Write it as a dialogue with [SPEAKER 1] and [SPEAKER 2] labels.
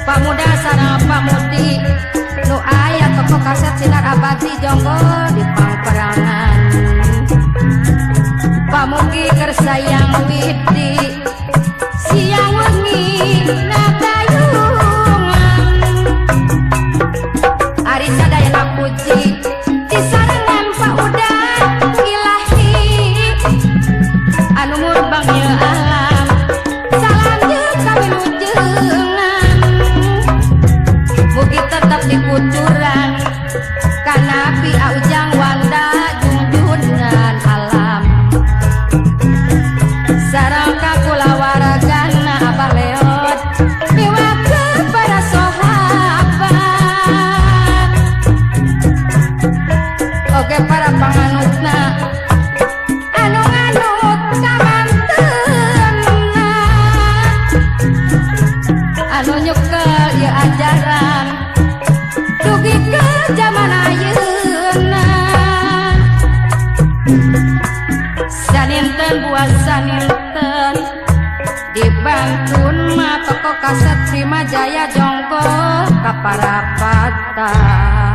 [SPEAKER 1] Pamuda sareng pamudi nu aya toko kaset sinar abadi jonggo di pangperangan pamugi kersayang widi siang wengi natayungan ari sadayana puji disarengan paudah ilahi anu murbangnya alam salam jeung kawilujengan mugi tetap dikuturan kana pi aujang wanda junjunan alam sareng kakulawargana abah leot miwake para sahabat oge para panganutna anu nganut kamantenna anu nyukel ieu ajaran dugi ke zaman ayeuna saninten buat saninten dibantun mah toko kaset Primajaya jonggo kaparapatan